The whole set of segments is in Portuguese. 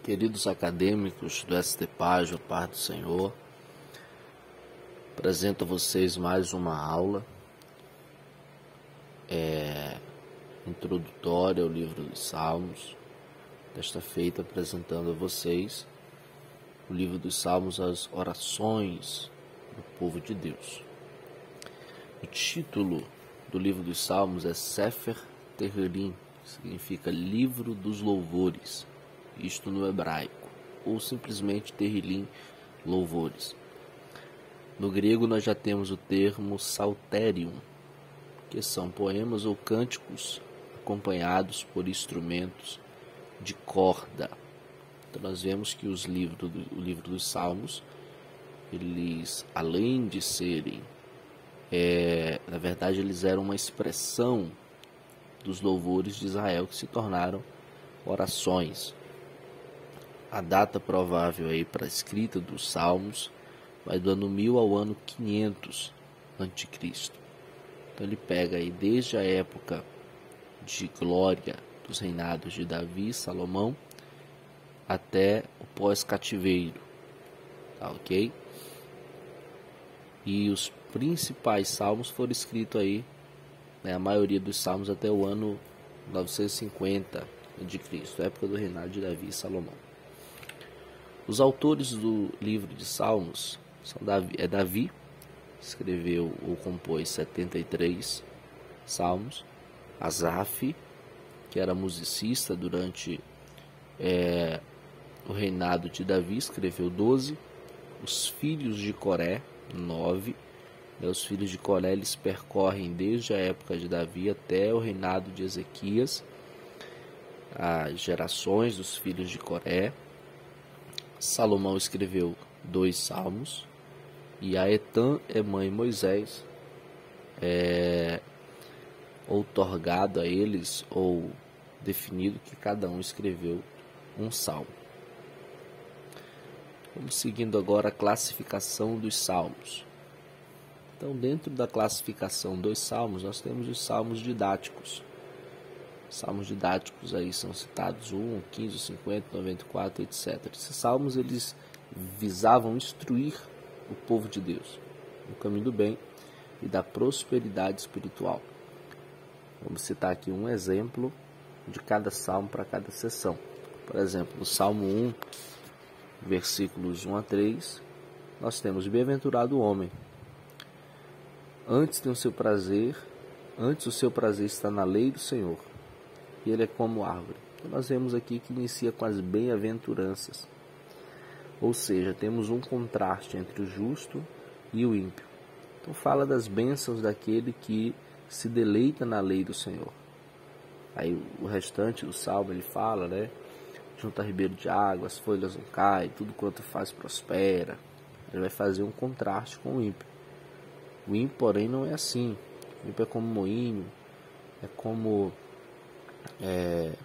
Queridos acadêmicos do ST Página, paz do Senhor, apresento a vocês mais uma aula introdutória ao livro dos Salmos, desta feita apresentando a vocês o livro dos Salmos, as orações do povo de Deus. O título do livro dos Salmos é Sefer Tehillim, que significa Livro dos Louvores, isto no hebraico, ou simplesmente Tehillim, louvores. No grego nós já temos o termo Psalterium, que são poemas ou cânticos acompanhados por instrumentos de corda. Então nós vemos que o livro dos Salmos, eles, além de serem, na verdade eles eram uma expressão dos louvores de Israel que se tornaram orações. A data provável aí para a escrita dos Salmos vai do ano 1000 ao ano 500 a.C. Então ele pega aí desde a época de glória dos reinados de Davi e Salomão até o pós-cativeiro, tá ok? E os principais salmos foram escritos aí, a maioria dos salmos até o ano 950 a.C., época do reinado de Davi e Salomão. Os autores do livro de Salmos são Davi, escreveu ou compôs 73 salmos. Asaf, que era musicista durante o reinado de Davi, escreveu 12. Os filhos de Coré, 9. Os filhos de Coré, eles percorrem desde a época de Davi até o reinado de Ezequias, as gerações dos filhos de Coré. Salomão escreveu 2 salmos, e Aetan é mãe Moisés, outorgado a eles, ou definido que cada um escreveu um salmo. Vamos seguindo agora a classificação dos salmos. Então, dentro da classificação dos salmos, nós temos os salmos didáticos. Salmos didáticos aí são citados 1, 15, 50, 94, etc. Esses salmos eles visavam instruir o povo de Deus no caminho do bem e da prosperidade espiritual. Vamos citar aqui um exemplo de cada salmo para cada sessão. Por exemplo, no Salmo 1, versículos 1 a 3, nós temos: Bem-aventurado o homem, antes o seu prazer está na lei do Senhor, e ele é como árvore. Então nós vemos aqui que inicia com as bem-aventuranças. Ou seja, temos um contraste entre o justo e o ímpio. Então fala das bênçãos daquele que se deleita na lei do Senhor. Aí o restante do salmo ele fala, junto a ribeiro de água, as folhas não caem, tudo quanto faz prospera. Ele vai fazer um contraste com o ímpio. O ímpio, porém, não é assim. O ímpio é como moinho,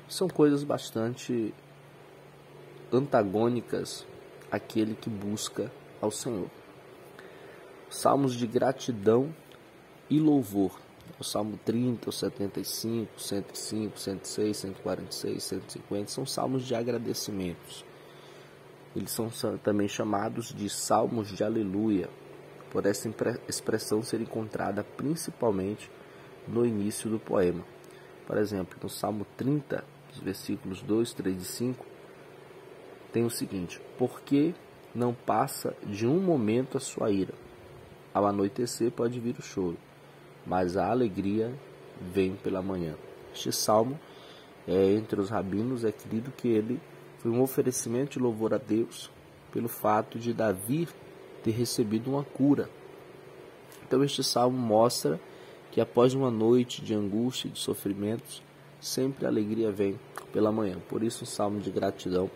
são coisas bastante antagônicas àquele que busca ao Senhor. Salmos de gratidão e louvor. O Salmo 30, o 75, 105, 106, 146, 150 são salmos de agradecimentos. Eles são também chamados de salmos de aleluia, por essa expressão ser encontrada principalmente no início do poema. Por exemplo, no Salmo 30, os versículos 2, 3 e 5, tem o seguinte: Porque não passa de um momento a sua ira, ao anoitecer pode vir o choro, mas a alegria vem pela manhã. Este salmo, entre os rabinos, é querido que ele foi um oferecimento de louvor a Deus pelo fato de Davi ter recebido uma cura. Então este salmo mostra que após uma noite de angústia e de sofrimentos, sempre a alegria vem pela manhã. Por isso um salmo de gratidão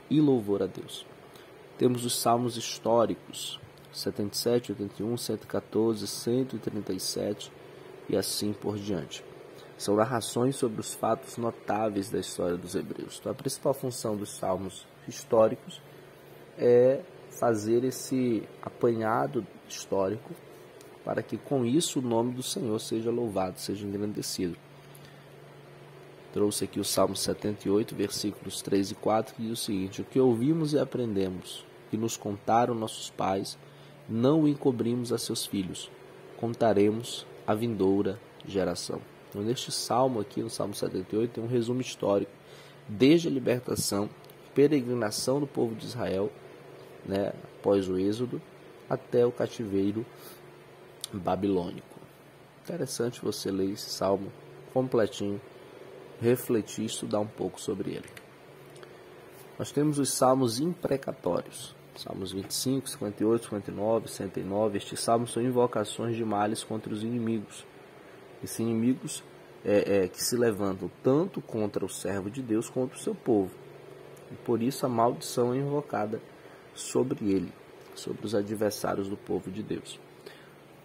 e louvor a Deus. Temos os salmos históricos, 77, 81, 114, 137 e assim por diante. São narrações sobre os fatos notáveis da história dos hebreus. Então a principal função dos salmos históricos é fazer esse apanhado histórico para que com isso o nome do Senhor seja louvado, seja engrandecido. Trouxe aqui o Salmo 78, versículos 3 e 4, que diz o seguinte: o que ouvimos e aprendemos, que nos contaram nossos pais, não o encobrimos a seus filhos, contaremos à vindoura geração. Então, neste salmo aqui, no Salmo 78, tem um resumo histórico, desde a libertação, peregrinação do povo de Israel, após o êxodo, até o cativeiro babilônico. Interessante você ler esse salmo completinho, refletir e estudar um pouco sobre ele. Nós temos os salmos imprecatórios, Salmos 25, 58, 59, 109. Estes salmos são invocações de males contra os inimigos. Esses inimigos que se levantam tanto contra o servo de Deus quanto o seu povo. E por isso a maldição é invocada sobre ele, sobre os adversários do povo de Deus.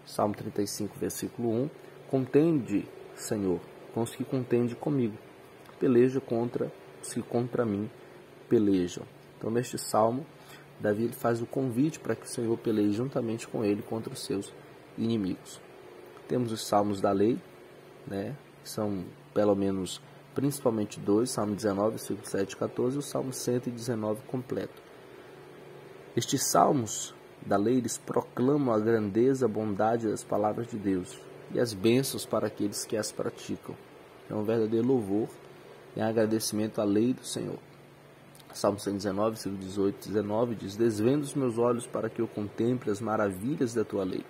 Salmo 35, versículo 1. Contende, Senhor, com os que contende comigo. Peleja contra os que contra mim pelejam. Então, neste salmo, Davi ele faz o convite para que o Senhor peleie juntamente com ele contra os seus inimigos. Temos os salmos da lei, que são pelo menos, principalmente dois, Salmo 19, versículo 7 e 14, e o Salmo 119 completo. Estes salmos da lei, eles proclamam a grandeza, a bondade das palavras de Deus e as bênçãos para aqueles que as praticam. É um verdadeiro louvor e agradecimento à lei do Senhor. Salmo 119, versículo 18 e 19 diz: desvenda os meus olhos para que eu contemple as maravilhas da tua lei.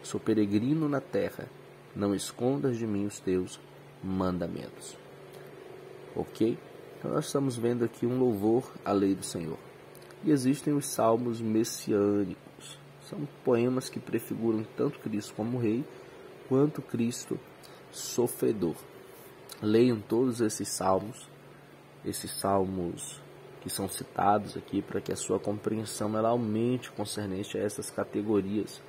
Sou peregrino na terra, não escondas de mim os teus mandamentos. Ok? Então nós estamos vendo aqui um louvor à lei do Senhor. E existem os salmos messiânicos. São poemas que prefiguram tanto Cristo como Rei, quanto Cristo sofredor. Leiam todos esses salmos que são citados aqui, para que a sua compreensão ela aumente concernente a essas categorias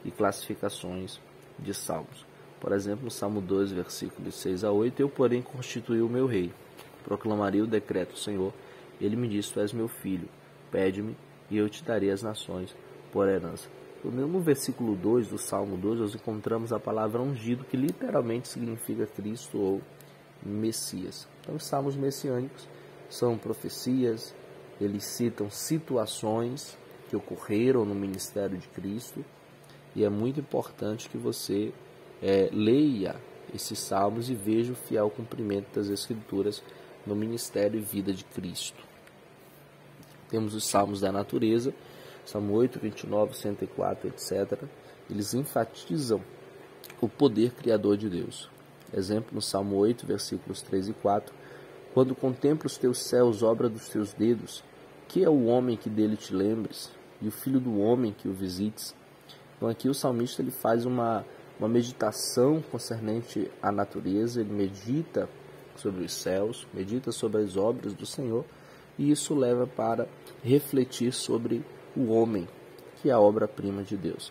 e classificações de salmos. Por exemplo, no Salmo 2, versículos 6 a 8, eu, porém, constituí o meu rei, proclamarei o decreto do Senhor, ele me disse, tu és meu filho, pede-me e eu te darei as nações por herança. No versículo 2 do Salmo 2, nós encontramos a palavra ungido, que literalmente significa Cristo ou Messias. Então, os salmos messiânicos são profecias, eles citam situações que ocorreram no ministério de Cristo, e é muito importante que você leia esses salmos e veja o fiel cumprimento das Escrituras no ministério e vida de Cristo. Temos os salmos da natureza, Salmo 8, 29, 104, etc. Eles enfatizam o poder criador de Deus. Exemplo no Salmo 8, versículos 3 e 4. Quando contemplo os teus céus, obra dos teus dedos, que é o homem que dele te lembres, e o filho do homem que o visites? Então aqui o salmista ele faz uma meditação concernente à natureza, ele medita sobre os céus, medita sobre as obras do Senhor, e isso leva para refletir sobre o homem, que é a obra-prima de Deus.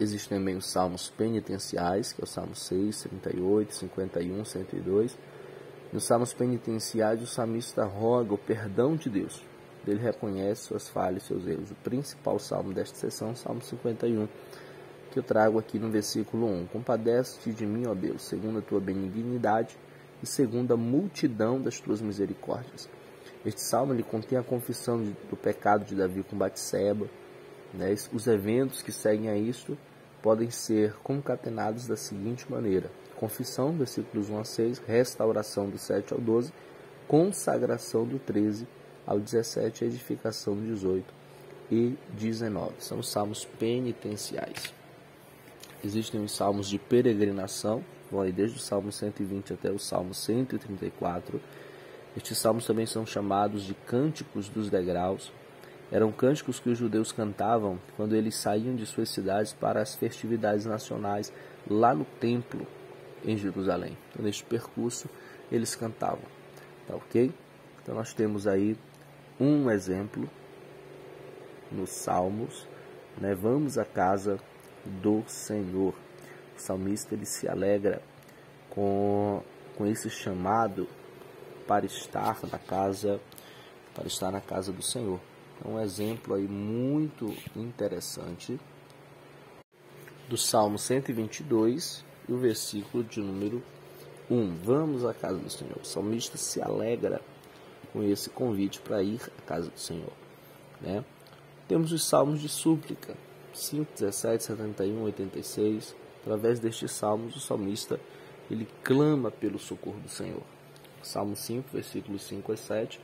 Existem também os salmos penitenciais, que é o Salmo 6, 38, 51, 102. Nos salmos penitenciais, o salmista roga o perdão de Deus. Ele reconhece suas falhas e seus erros. O principal salmo desta sessão é o Salmo 51, que eu trago aqui no versículo 1. Compadece-te de mim, ó Deus, segundo a tua benignidade e segundo a multidão das tuas misericórdias. Este salmo ele contém a confissão do pecado de Davi com Batseba. Os eventos que seguem a isto podem ser concatenados da seguinte maneira: confissão, versículos 1 a 6, restauração do 7 ao 12, consagração do 13 ao 17, edificação do 18 e 19. São os salmos penitenciais. Existem os salmos de peregrinação, vão aí desde o Salmo 120 até o Salmo 134. Estes salmos também são chamados de cânticos dos degraus. Eram cânticos que os judeus cantavam quando eles saíam de suas cidades para as festividades nacionais lá no templo em Jerusalém. Então, neste percurso, eles cantavam. Tá ok? Então, nós temos aí um exemplo nos Salmos. Vamos à casa do Senhor. O salmista ele se alegra com esse chamado para estar na casa do Senhor. É um exemplo aí muito interessante do Salmo 122 e o versículo de número Vamos à casa do Senhor. O salmista se alegra com esse convite para ir à casa do Senhor, né? Temos os salmos de súplica, 5, 17, 71, 86. Através destes salmos, o salmista ele clama pelo socorro do Senhor. Salmo 5, versículos 5 a 7.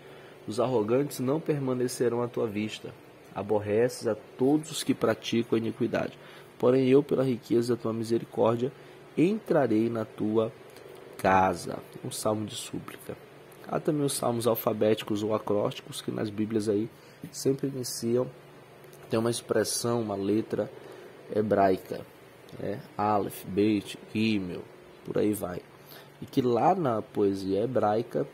Os arrogantes não permanecerão à tua vista. Aborreces a todos os que praticam a iniquidade. Porém eu, pela riqueza da tua misericórdia, entrarei na tua casa. Um salmo de súplica. Há também os salmos alfabéticos ou acrósticos, que nas Bíblias aí sempre iniciam, tem uma expressão, uma letra hebraica, Aleph, Beit, Gimel, por aí vai. E que lá na poesia hebraica,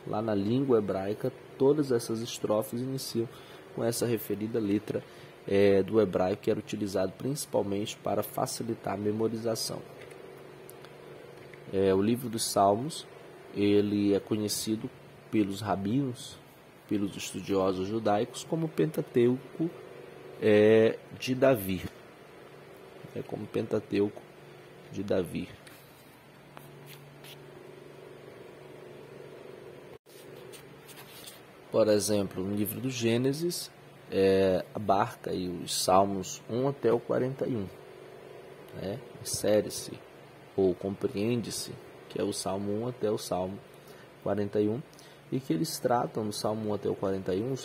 lá na língua hebraica, todas essas estrofes iniciam com essa referida letra do hebraico, que era utilizado principalmente para facilitar a memorização. O livro dos Salmos, ele é conhecido pelos rabinos, pelos estudiosos judaicos, como o Pentateuco de Davi. Como Pentateuco de Davi. Por exemplo, no livro do Gênesis, abarca aí os Salmos 1 até o 41. Insere-se ou compreende-se, que é o Salmo 1 até o Salmo 41, e que eles tratam no Salmo 1 até o 41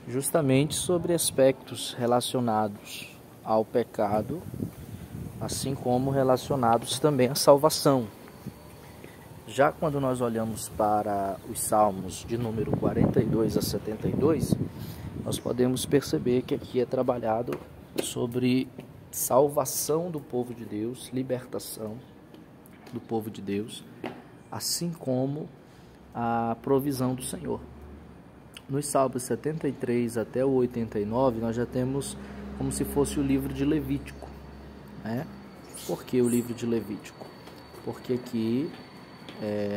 justamente sobre aspectos relacionados ao pecado, assim como relacionados também à salvação. Já quando nós olhamos para os Salmos de número 42 a 72, nós podemos perceber que aqui é trabalhado sobre salvação do povo de Deus, libertação do povo de Deus, assim como a provisão do Senhor. Nos Salmos 73 até o 89, nós já temos como se fosse o livro de Levítico. Por que o livro de Levítico? Porque aqui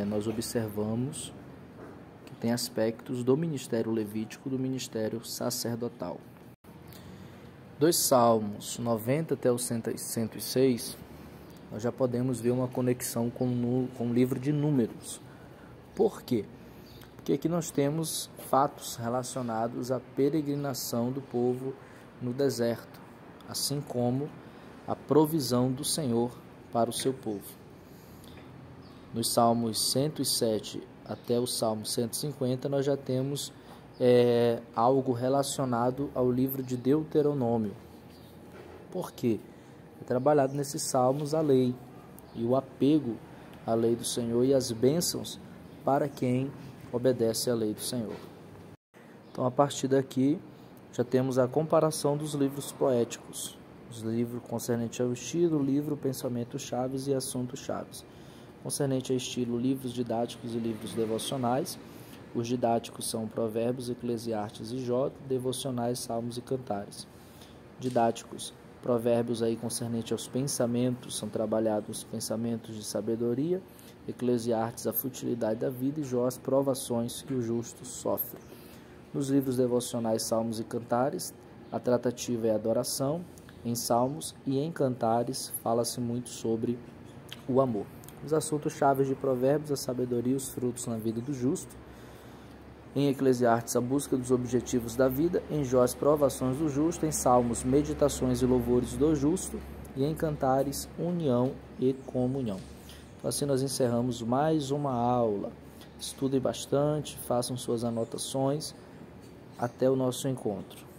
nós observamos que tem aspectos do ministério levítico, do ministério sacerdotal. Dos Salmos 90 até o 106, nós já podemos ver uma conexão com o livro de Números. Por quê? Porque aqui nós temos fatos relacionados à peregrinação do povo no deserto, assim como a provisão do Senhor para o seu povo. Nos Salmos 107 até o Salmo 150, nós já temos algo relacionado ao livro de Deuteronômio. Por quê? É trabalhado nesses salmos a lei e o apego à lei do Senhor e as bênçãos para quem obedece à lei do Senhor. Então, a partir daqui, já temos a comparação dos livros poéticos, os livros concernentes ao estilo, livro, pensamento chaves e assuntos chaves. Concernente ao estilo, livros didáticos e livros devocionais. Os didáticos são Provérbios, Eclesiastes e Jó, devocionais, Salmos e Cantares. Didáticos, Provérbios aí concernente aos pensamentos, são trabalhados os pensamentos de sabedoria. Eclesiastes, a futilidade da vida, e Jó, as provações que o justo sofre. Nos livros devocionais, Salmos e Cantares, a tratativa é adoração. Em Salmos e em Cantares, fala-se muito sobre o amor. Os assuntos chaves de Provérbios, a sabedoria e os frutos na vida do justo. Em Eclesiastes, a busca dos objetivos da vida. Em Jó, as provações do justo. Em Salmos, meditações e louvores do justo. E em Cantares, união e comunhão. Então, assim nós encerramos mais uma aula. Estudem bastante, façam suas anotações. Até o nosso encontro.